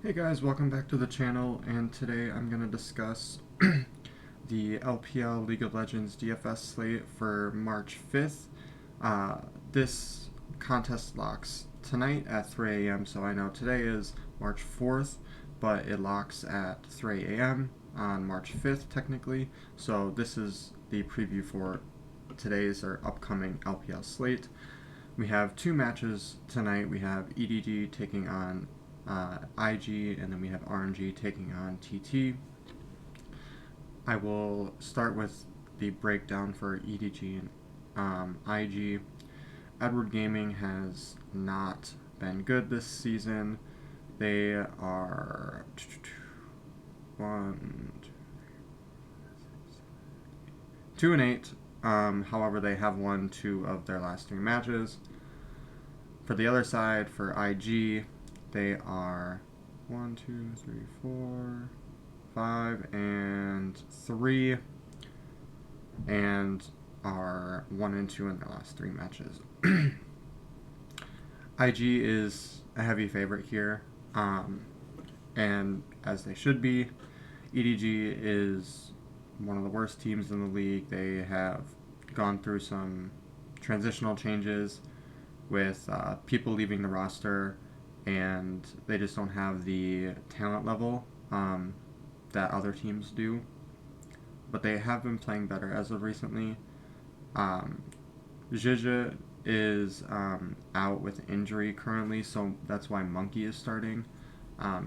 Hey guys, welcome back to the channel, and today I'm going to discuss the LPL League of Legends DFS slate for March 5th. This contest locks tonight at 3 a.m., so I know today is March 4th, but it locks at 3 a.m. on March 5th technically, so this is the preview for today's or upcoming LPL slate. We have two matches tonight. We have EDG taking on IG, and then we have RNG taking on TT. I will start with the breakdown for EDG and IG. Edward Gaming has not been good this season. They are 2-8. However, they have won 2 of their last 3 matches. For the other side, for IG, they are 1, 2, 3, 4, 5, and 3, and are 1 and 2 in their last 3 matches. IG is a heavy favorite here, and as they should be. EDG is one of the worst teams in the league. They have gone through some transitional changes with people leaving the roster, and they just don't have the talent level that other teams do. But they have been playing better as of recently. Zhizha is out with injury currently, so that's why Monkey is starting.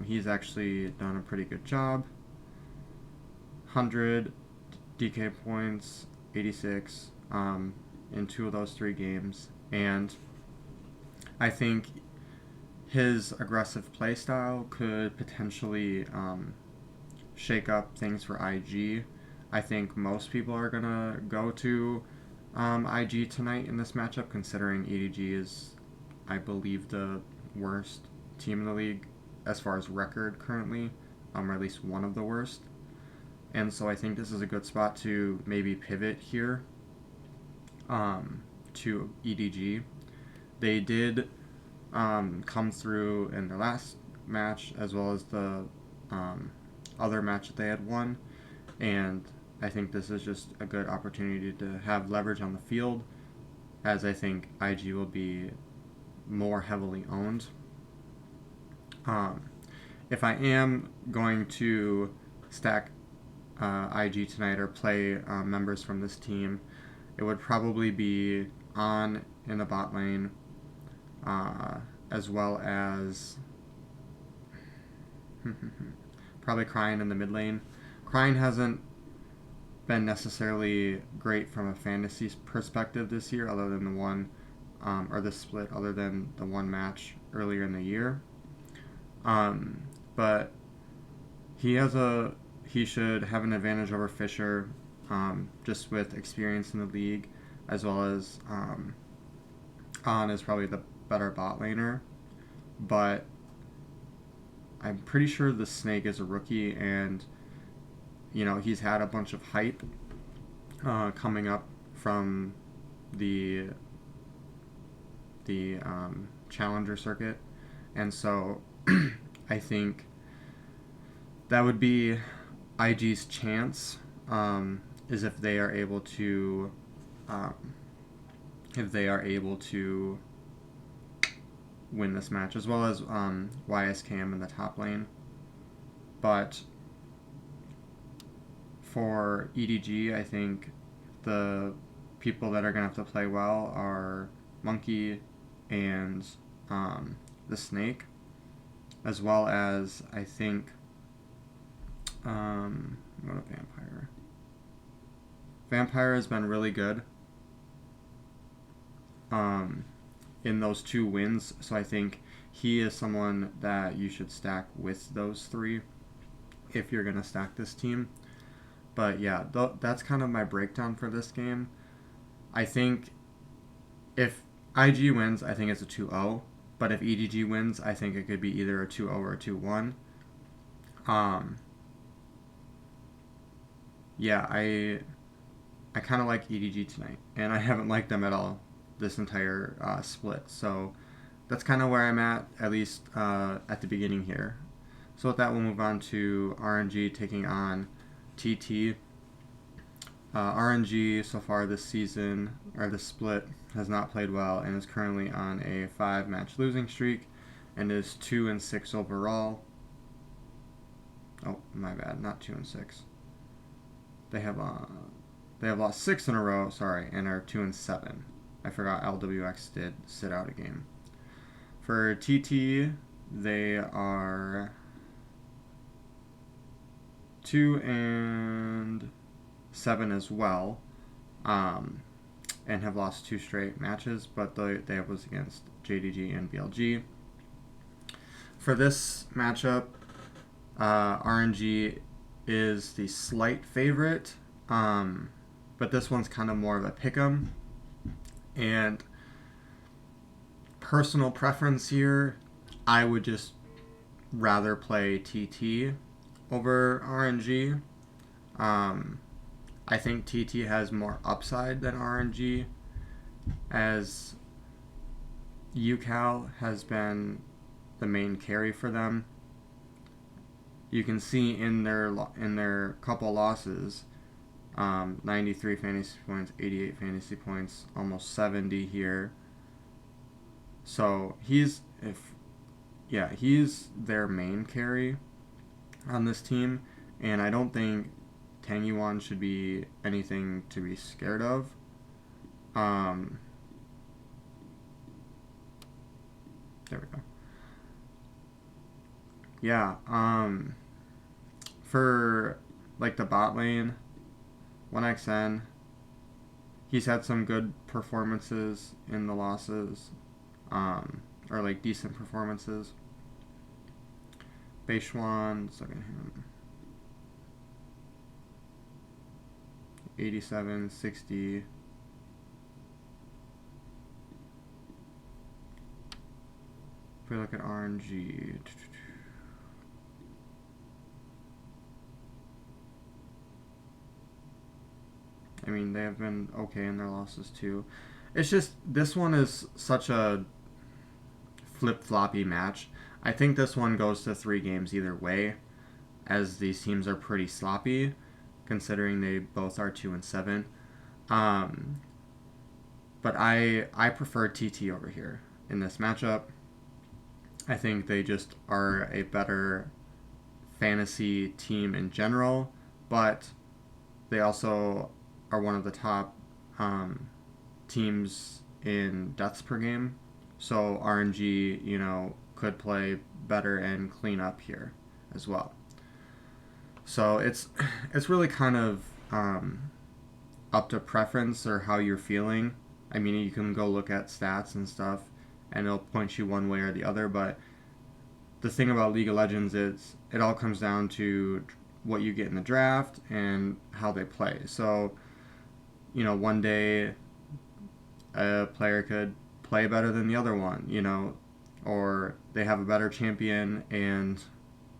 He's actually done a pretty good job. 100 DK points, 86 in 2 of those 3 games, and I think his aggressive playstyle could potentially shake up things for IG. I think most people are going to go to IG tonight in this matchup, considering EDG is, I believe, the worst team in the league as far as record currently, or at least one of the worst. And so I think this is a good spot to maybe pivot here to EDG. They did come through in the last match, as well as the other match that they had won, and I think this is just a good opportunity to have leverage on the field, as I think IG will be more heavily owned. If I am going to stack IG tonight or play members from this team, it would probably be On in the bot lane, as well as probably Crying in the mid lane. Crying hasn't been necessarily great from a fantasy perspective this year, other than the one, or the split, other than the one match earlier in the year. But he should have an advantage over Fisher, just with experience in the league, as well as On is probably the better bot laner. But I'm pretty sure the Snake is a rookie, and he's had a bunch of hype coming up from the challenger circuit, and so I think that would be IG's chance, is if they are able to win this match, as well as YSKM in the top lane. But for EDG, I think the people that are going to have to play well are Monkey and the Snake, as well as, I think, what a Vampire. Vampire has been really good in those 2 wins, so I think he is someone that you should stack with those 3 if you're going to stack this team. But yeah, that's kind of my breakdown for this game. I think if IG wins, I think it's a 2-0. But if EDG wins, I think it could be either a 2-0 or a 2-1. Yeah, I kind of like EDG tonight, and I haven't liked them at all this entire split. So that's kind of where I'm at least at the beginning here. So with that, we'll move on to RNG taking on TT. RNG so far this season, or this split, has not played well and is currently on a 5-match losing streak and is 2-6 overall. Oh, my bad, not 2-6. They have lost 6 in a row, sorry, and are 2-7. I forgot LWX did sit out a game. For TT, they are 2-7 as well, and have lost 2 straight matches, but they was against JDG and BLG. For this matchup, RNG is the slight favorite, but this one's kind of more of a pick'em. And personal preference here, I would just rather play TT over RNG. I think TT has more upside than RNG, as UCal has been the main carry for them. You can see in their couple losses, 93 fantasy points, 88 fantasy points, almost 70 here. So he's their main carry on this team, and I don't think Tangyuan should be anything to be scared of. There we go. Yeah, for like the bot lane, 1xN, he's had some good performances in the losses, or like decent performances. Beishuan, let's look at him. 87, 60. If we look at RNG, I mean, they have been okay in their losses too. It's just, this one is such a flip-floppy match. I think this one goes to 3 games either way, as these teams are pretty sloppy, considering they both are 2-7. But I prefer TT over here in this matchup. I think they just are a better fantasy team in general, but they also are one of the top teams in deaths per game. So RNG, could play better and clean up here as well. So it's really kind of up to preference or how you're feeling. I mean, you can go look at stats and stuff, and it'll point you one way or the other. But the thing about League of Legends is it all comes down to what you get in the draft and how they play. So, one day a player could play better than the other one, or they have a better champion and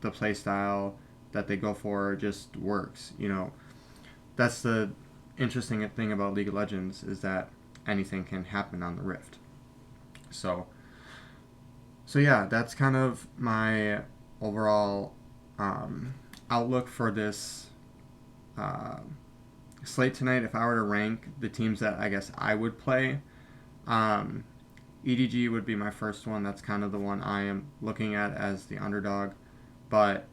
the play style that they go for just works. That's the interesting thing about League of Legends, is that anything can happen on the Rift. So yeah, that's kind of my overall outlook for this slate tonight. If I were to rank the teams that I guess I would play, EDG would be my first one. That's kind of the one I am looking at as the underdog. But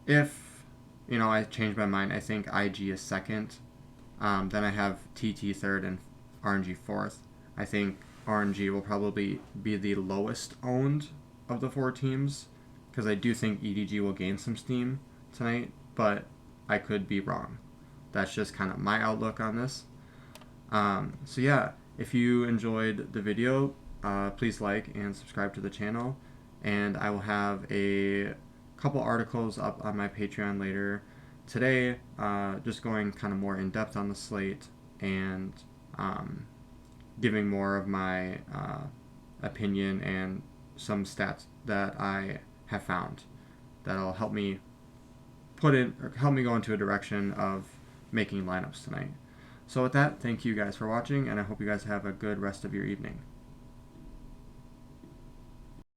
if, I change my mind, I think IG is second. Then I have TT third and RNG fourth. I think RNG will probably be the lowest owned of the 4 teams, because I do think EDG will gain some steam tonight, but I could be wrong. That's just kind of my outlook on this. So yeah, if you enjoyed the video, please like and subscribe to the channel, and I will have a couple articles up on my Patreon later today, just going kind of more in depth on the slate and giving more of my opinion and some stats that I have found that'll help me go into a direction of making lineups tonight. So with that, thank you guys for watching, and I hope you guys have a good rest of your evening.